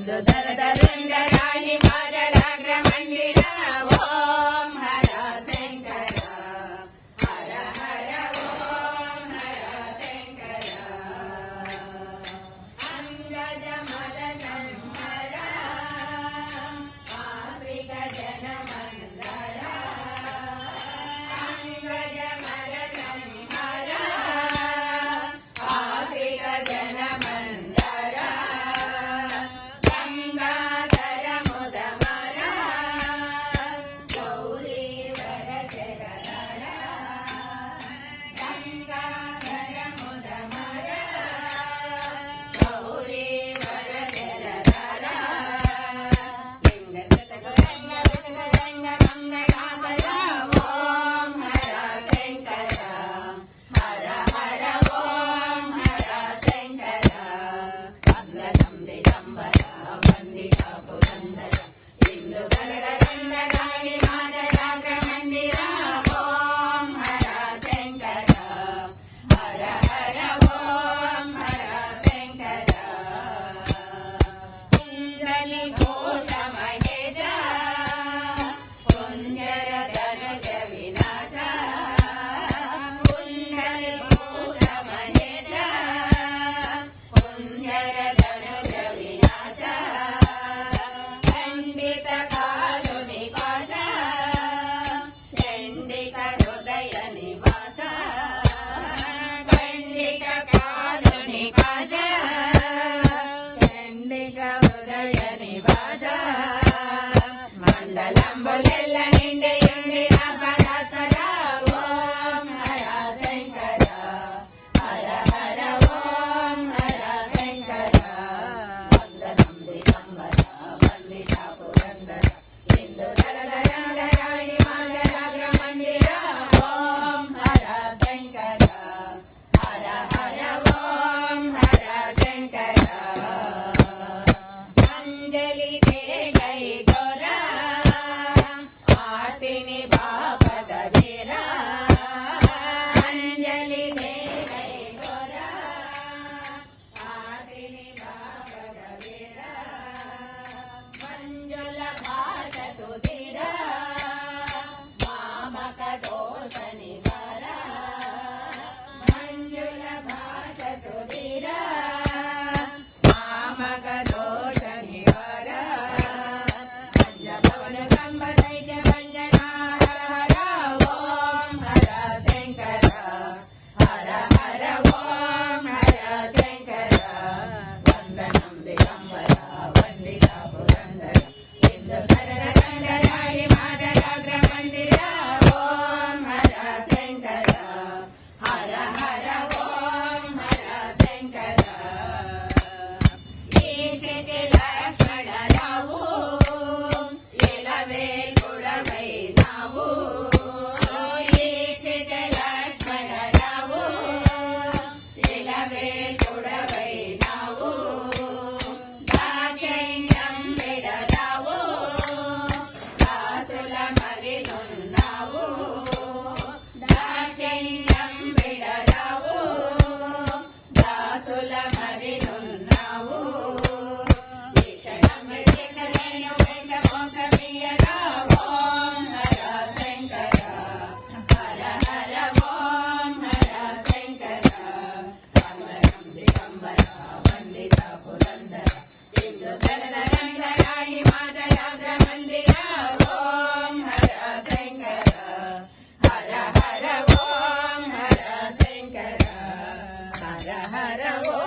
ಇಂದು ದರದ ರಂಗರಾಣಿ ಮಾದಲಾಗ್ರ ಮಂದಿರ ಓಂ ಹರ ಶಂಕರ ಹರ ಹರ ಓಂ ಹರ ಶಂಕರ ಅಂಗಜ ಮದ ಸಂಹರ ಆಶ್ರಿತ ಜನ ಮಂದರ ಅಂಗಜ ಮದ ಸಂಹರ ಆಶ್ರಿತ ಜನ ಮಂದರ ಗಂಗಾಧರ ಮುದ ಮರ ಗೌರಿ ವರ ಜಗದರ ಗಂಗಾಧರ ಮುದ ಮರ ಗೌರಿ ವರ ಜಗದರ ಲಿಂಗ ಜಗದ ರಂಗ ರಂಗ ಮಂಗಳಾಕರ ಓಂ ಹರ ಶಂಕರ ಹರ ಹರ ಓಂ ಹರ ಶಂಕರ ಅಂಗದಂಬೆ ದಂಬರ ವಂದಿತ ಪುರಂದರ ಇಂದು ಕನಕ ರಂಗರಾಣಿ ಮಾದಲಾಗ್ರ ಮಂದಿರ ಓಂ ಹರ ಶಂಕರ ಹರ ಹರ ಓಂ ಹರ ಶಂಕರ ಕುಂಡಲಿ ಘೋಷ ಮಹೇಶ ಕುಂಜರ ಧನುಜ ವಿನಾಶ ಕುಂಡಲಿ ಘೋಷ ಮಹೇಶ ಕುಂಜರ ಧನುಜ ವಿನಾಶ ಖಂಡಿತ ಕಾಲು ನಿವಾಸ ಚಂಡಿಕ ಹೃದಯ ನಿವಾಸ ಖಂಡಿತ ಕಾಲು ನಿವಾಸ ಚಂಡಿಕ ಹೃದಯ ನಿವಾಸ ಮಂಡಲಂಬುಲೆಲ್ಲ ನಿಂಡೆಯುಂಡಿನ ಪರಾತ್ಪರ ಓಂ ಹರ ಶಂಕರ ಹರ ಹರ ಓಂ ಹರ ಶಂಕರ ಅಂಗದಂಬೆ ದಂಬರ ವಂದಿತ ಪುರಂದರ ಇಂದು ದರದ ರಂಗರಾಣಿ ಮಾದಲಾಗ್ರ ಮಂದಿರ ಓಂ ಹರ ಶಂಕರ ಹರ ಹರ ಓಂ ಹರ ಶಂಕರ ಅಂಜಲಿ ದೇ ಗೈ ಗೌರ ಆತಿನಿ ಬಾಪದ ವೀರ ಅಂಜಲಿ ದೇ ಗೈ ಗೌರ ಆತಿನಿ ಬಾಪದ ವೀರ ಮಂಜುಲ ಭಾಷ ಸುಧೀರ ಮಾಮಕ ದೋಷ ನಿವಾರ ಮಂಜುಲ ಭಾಷ ಸುಧೀರ ಮಾಮಕ ದೋಷ ನಿವಾರ ಪಂಚಭವನ ಕಂಬ ದೈತ್ಯ ಭಂಜನಾರ ಹರ ಓಂ ಹರ ಶಂಕರ ಹರ ಹರ ಓಂ ಹರ ಶಂಕರ ವಂದನಂ ದಿಗಂಬರ ವಂದಿತ ಪುರಂದರ ಇಂದು ಕರರ ರಂಗರಾಣಿ ಮಾದಲಾಗ್ರ ಮಂದಿರ ಓಂ ಹರ ಶಂಕರ ಹರ ಹರ ಓಂ ಹರ ಶಂಕರ ಈಶಿತಿ ಲಕ್ಷ್ಮಣ ರಾವು ಇಲವೇ ಕೊಡವೈ ನಾವು ಈಶಿತಿ ಲಕ್ಷ್ಮಣ ರಾವು ಇಲವೇ ಕೊಡವೈ ನಾವು ದಾಕ್ಷಿಣ್ಯಂ ಬಿಡರಾವು ದಾಸುಲ ಮರಿನುನ್ನಾವು ದಾಕ್ಷಿಣ್ಯಂ ಬಿಡರಾವು ದಾಸುಲ ಮರಿನುನ್ನಾವು ಈಕ್ಷಣಂ ವಿಚಕ್ಷಣೇಯ ವೇಷ ಮೋಕ್ಷಮೀಯರ ಓಂ ಹರ ಶಂಕರ ಹರ ಹರ ಓಂ ಹರ ಶಂಕರ ಅಂಗನಂ ದಿಗಂಬರ ವಂದಿತ ಪುರಂದರ ಇಂದು ದರದ ರಂಗರಾಣಿ ಮಾದಲಾಗ್ರ ಮಂದಿರ ಓಂ ಹರ ಶಂಕರ ಹರ ಹರ ಓಂ ಹರ ಶಂಕರ ಹರ ಹರ ಓಂ